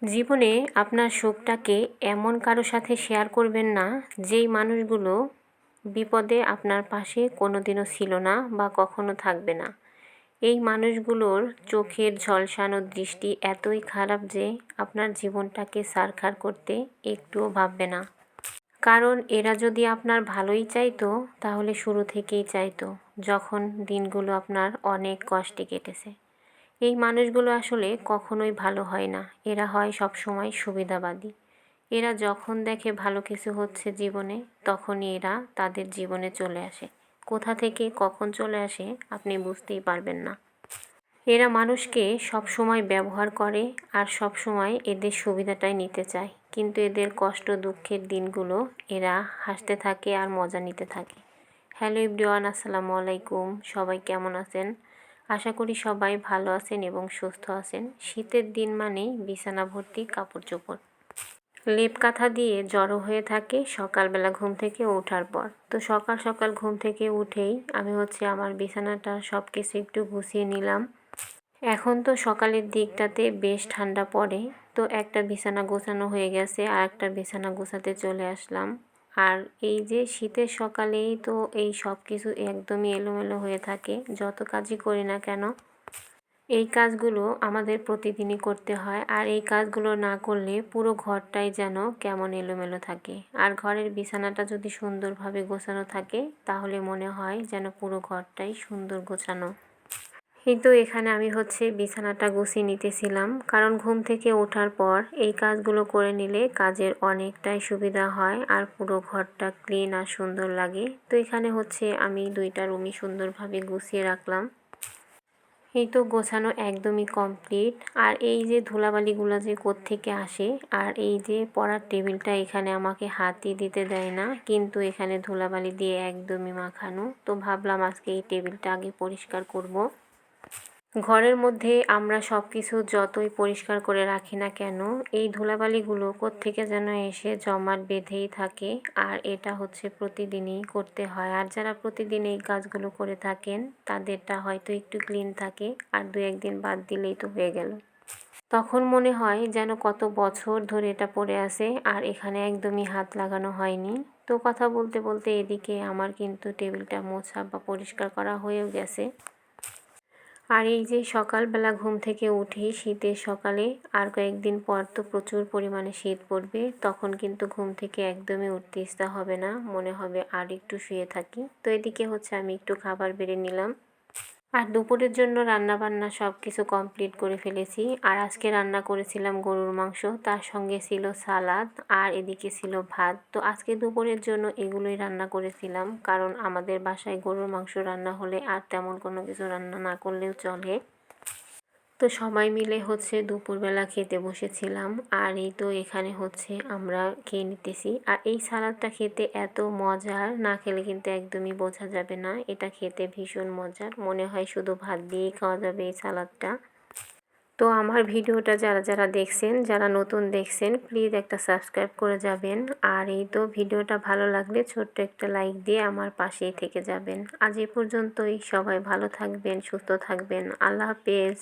জীবনে আপনার সুখটাকে এমন কারো সাথে শেয়ার করবেন না যেই মানুষগুলো বিপদে আপনার পাশে কোনোদিনও ছিল না বা কখনো থাকবে না। এই মানুষগুলোর চোখের ঝলসানো দৃষ্টি এতই খারাপ যে আপনার জীবনটাকে ছারখার করতে একটুও ভাববে না। কারণ এরা যদি আপনার ভালোই চাইতো তাহলে শুরু থেকেই চাইতো, যখন দিনগুলো আপনার অনেক কষ্টে কেটেছে। এই মানুষগুলো আসলে কখনোই ভালো হয় না, এরা হয় সবসময় সুবিধাবাদী। এরা যখন দেখে ভালো কিছু হচ্ছে জীবনে, তখনই এরা তাদের জীবনে চলে আসে। কোথা থেকে কখন চলে আসে আপনি বুঝতেই পারবেন না। এরা মানুষকে সব সময় ব্যবহার করে আর সব সময় এদের সুবিধাটাই নিতে চায়, কিন্তু এদের কষ্ট দুঃখের দিনগুলো এরা হাসতে থাকে আর মজা নিতে থাকে। হ্যালো এভরিওয়ান, আসসালামু আলাইকুম। সবাই কেমন আছেন? আশা করি সবাই ভালো আছেন এবং সুস্থ আছেন। শীতের দিন মানেই বিছানা ভর্তি কাপড় চোপড়, লেপ কাঁথা দিয়ে জড়ো হয়ে থাকে সকালবেলা ঘুম থেকে ওঠার পর। তো সকাল সকাল ঘুম থেকে উঠেই আমি আমার বিছানাটা সব কিছু একটু গুছিয়ে নিলাম। এখন তো সকালের দিকটাতে বেশ ঠান্ডা পড়ে, তো একটা বিছানা গোছানো হয়ে গেছে আর একটা বিছানা গোছাতে চলে আসলাম। আর এই যে শীতের সকালেই তো এই সব কিছু একদমই এলোমেলো হয়ে থাকে, যত কাজই করি না কেন। এই কাজগুলো আমাদের প্রতিদিনই করতে হয়, আর এই কাজগুলো না করলে পুরো ঘরটাই যেন কেমন এলোমেলো থাকে। আর ঘরের বিছানাটা যদি সুন্দরভাবে গোছানো থাকে তাহলে মনে হয় যেন পুরো ঘরটাই সুন্দর গোছানো। কিন্তু এখানে আমি বিছানাটা গুছিয়ে নিতেছিলাম, কারণ ঘুম থেকে ওঠার পর এই কাজগুলো করে নিলে কাজের অনেকটাই সুবিধা হয় আর পুরো ঘরটা ক্লিন আর সুন্দর লাগে। তো এখানে আমি দুইটা রুমই সুন্দরভাবে গুছিয়ে রাখলাম। এই তো গোছানো একদমই কমপ্লিট। আর এই যে ধুলাবালিগুলো যে কোত্থেকে আসে, আর এই যে পড়ার টেবিলটা এখানে আমাকে হাতই দিতে দেয় না, কিন্তু এখানে ধুলাবালি দিয়ে একদমই মাখানো। তো ভাবলাম আজকে এই টেবিলটা আগে পরিষ্কার করব। ঘরের মধ্যে আমরা সব কিছু যতই পরিষ্কার করে রাখি না কেন, এই ধুলাবালিগুলো কোত্থেকে যেন এসে জমাট বেঁধেই থাকে। আর এটা প্রতিদিনই করতে হয়। আর যারা প্রতিদিন এই কাজগুলো করে থাকেন তাদেরটা হয়তো একটু ক্লিন থাকে, আর দু একদিন বাদ দিলেই তো হয়ে গেল। তখন মনে হয় যেন কত বছর ধরে এটা পড়ে আছে আর এখানে একদমই হাত লাগানো হয়নি। তো কথা বলতে বলতে এদিকে আমার কিন্তু টেবিলটা মোছা বা পরিষ্কার করা হয়েও গেছে। আর এই যে সকালবেলা ঘুম থেকে উঠে শীতের সকালে, আর কয়েকদিন পর তো প্রচুর পরিমাণে শীত পড়বে, তখন কিন্তু ঘুম থেকে একদমই উঠতে ইচ্ছা হবে না, মনে হবে আর একটু শুয়ে থাকি। তো এদিকে আমি একটু খাবার বেড়ে নিলাম। আর দুপুরের জন্য রান্নাবান্না সব কিছু কমপ্লিট করে ফেলেছি। আর আজকে রান্না করেছিলাম গরুর মাংস, তার সঙ্গে ছিল সালাদ, আর এদিকে ছিল ভাত। তো আজকে দুপুরের জন্য এগুলোই রান্না করেছিলাম, কারণ আমাদের বাসায় গরুর মাংস রান্না হলে আর তেমন কোনো কিছু রান্না না করলেও চলে। তো সবাই মিলে দুপুরবেলা খেতে বসেছিলাম। আর এই তো এখানে আমরা খেয়ে নিতেছি। আর এই সালাদটা খেতে এত মজার, না খেলে কিন্তু একদমই বোঝা যাবে না। এটা খেতে ভীষণ মজার, মনে হয় শুধু ভাত দিয়েই খাওয়া যাবে এই সালাদটা। তো আমার ভিডিওটা যারা যারা দেখছেন, যারা নতুন দেখছেন, প্লিজ একটা সাবস্ক্রাইব করে যাবেন। আর এই তো ভিডিওটা ভালো লাগলে ছোট্ট একটা লাইক দিয়ে আমার পাশেই থেকে যাবেন। আজ এ পর্যন্তই। সবাই ভালো থাকবেন, সুস্থ থাকবেন। আল্লাহ হাফেজ।